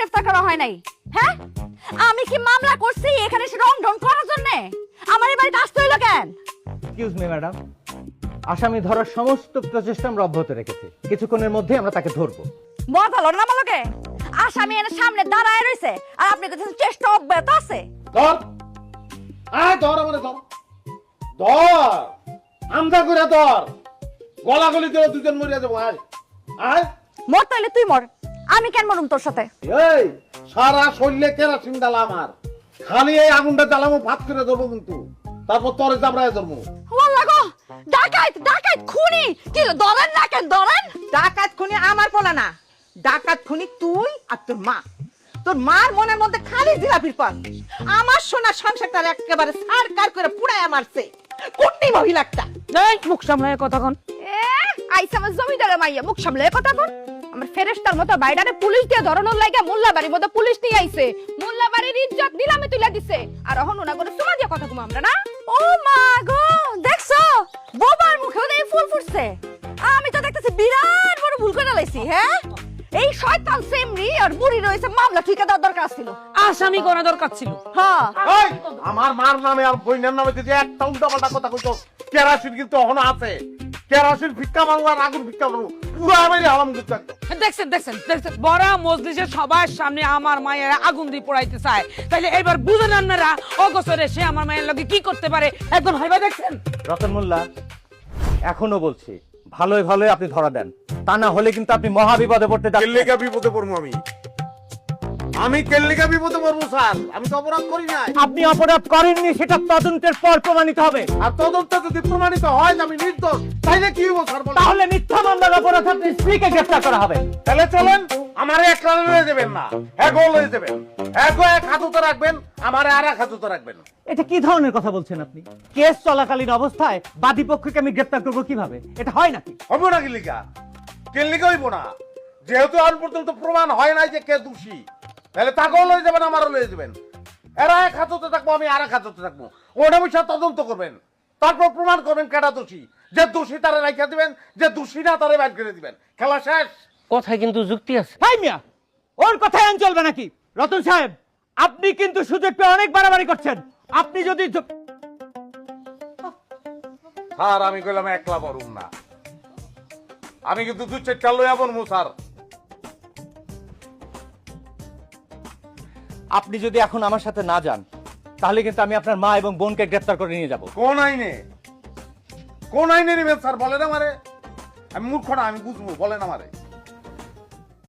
গ্রেফতার করা হয় নাই? হ্যাঁ, আমি কি মামলা করছি এখানে সে রং ঢং করার জন্য? আমার এই বাড়িতে আসতে হইলো কেন? এক্সকিউজ মি ম্যাডাম, আসামি ধরার সমস্ত প্রচেষ্টা আমরা অব্যাহত রেখেছি। কিছুক্ষণের মধ্যে আমরা তাকে ধরবো। বদল না মালকে, আসামি এর সামনে দাঁড়ায় রইছে আর আপনি কাছে চেষ্টা অব্যাহত আছে। ধর, আয় ধর, আমারে ধর, ধর, আমদা করে ধর, গলাগলি করে দুজন মরিয়া যাবো। আয় আয়, মর তাইলে তুই মর, আমি কেন মরুম তোর সাথে? এই সারা শরীরে কেরাসিন ডালা আমার, খালি এই আগুনটা জ্বালামো ভাত করে ধরবো কিন্তু, তারপর তোরে চামড়ায় ধরবো। ওয়াল্লাহ গো, ডাকাত ডাকাত খুনি, কি ধরেন না কেন ধরেন? ডাকাত খুনি আমার পোলা না, ডাকাত খুনি তুই আর তোর মা। তোর মার মনের মধ্যে খালি জিলাপির পান। আমার সোনা সংসারটার একেবারে সারকার করে পুড়ায় মারছে কোটি মহিলাটা। এই মুখ সামলায় কথা কন। আইসা আমার জমিদারের মাইয়া মুখ সামলে কথা কর। আমার ফেরেশতার মতো বাইডারে পুলিশ দিয়ে ধরানোর লাগা মোল্লা বাড়ির মধ্যে পুলিশ নিয়ে আইছে। মোল্লা বাড়ির ইজ্জত নিলামে তুইলা দিছে। আর এখন ওনা করে সুমা দিয়া কথা কম আমরা না। ও মা গো, দেখছো বোবার মুখেও দেই ফুল ফুটছে। আমি তো দেখতেছি বিরাট বড় ভুল করে লাইছি। হ্যাঁ, এই শয়তান সেমরি আর বুড়ি রইছে মামলা ঠিকা দেওয়ার দরকার ছিল। আসামি করা দরকার ছিল। হ্যাঁ, এই আমার মার নামে আর বইনের নামে যে একটা উল্টাপাল্টা কথা কইছো, কেরাসিন কিন্তু এখনো আছে। কেরাসিন ভিক্ষা মারবো আর আগুন ভিক্ষা মারবো, পুরো আমি হারাম করতে একদম। দেখছেন দেখছেন দেখছেন, বড় মজলিসের সবার সামনে আমার মায়ের আগুন দিয়ে পোড়াইতে চায়। তাইলে এবার বুঝেন আপনারা অগোচরে সে আমার মায়ের লগে কি করতে পারে। একদম ভাইবা দেখছেন। রতন মোল্লা, এখনো বলছি ভালোই ভালোই আপনি ধরা দেন, তা না হলে কিন্তু আপনি মহা বিপদে পড়তে যাচ্ছেন। কেল্লিকা বিপদে পড়বো আমি কেল্লিকা বিপদে পড়বো স্যার, আমি তো অপরাধ করি নাই। আপনি অপরাধ করেননি সেটা তদন্তের পর প্রমাণিত হবে। আর তদন্ত যদি প্রমাণিত হয় যে আমি নির্দোষ, তাইলে কি হবো স্যার বলেন? তাহলে মিথ্যা মামলার অপরাধে আপনি স্ত্রীকে গ্রেফতার করা হবে। তাহলে চলেন, আমারে একলা লয়ে যাবেন না, এগো লয়ে যাবেন। এগো এক হাতুতে রাখবেন, আমারে আর এক হাতুতে রাখবেন। এটা কি ধরনের কথা বলছেন আপনি? কেস চলাকালীন অবস্থায় বাদী পক্ষকে আমি গ্রেফতার করবো কিভাবে? এটা হয় নাকি? হবো না কেল্লিকা, কেল্লিকা হইব না। যেহেতু আজ পর্যন্ত প্রমাণ হয় নাই যে কে দোষী, তাহলে তাকেও লয়ে যাবেন, আমারও লয়ে যাবেন। এরা এক হাতুতে থাকবো, আমি আর এক হাতুতে থাকবো। ওটা বিষয়ে তদন্ত করবেন, তারপর প্রমাণ করবেন কেটা দোষী। যে দোষী তারা রাখা দিবেন, যে দোষী না তারা বাইর করে দিবেন। খেলা শেষ। কথায় কিন্তু যুক্তি আছে। ভাই মিয়া, ওর কথায় আইন চলবে নাকি? রতন সাহেব, আপনি কিন্তু সুযোগ পেয়ে অনেক বাড়াবাড়ি করছেন। আপনি যদি স্যার আমি কইলাম একলা বরুম না, আমি কিন্তু দু চারটা লইয়া বনমু স্যার। আপনি যদি এখন আমার সাথে না যান, তাহলে কিন্তু আমি আপনার মা এবং বোনকে গ্রেফতার করে নিয়ে যাব। কোন আইনে, কোন আইনে নেবেন স্যার বলেন আমারে? আমি মূর্খ না, আমি বুঝবো, বলেন আমারে।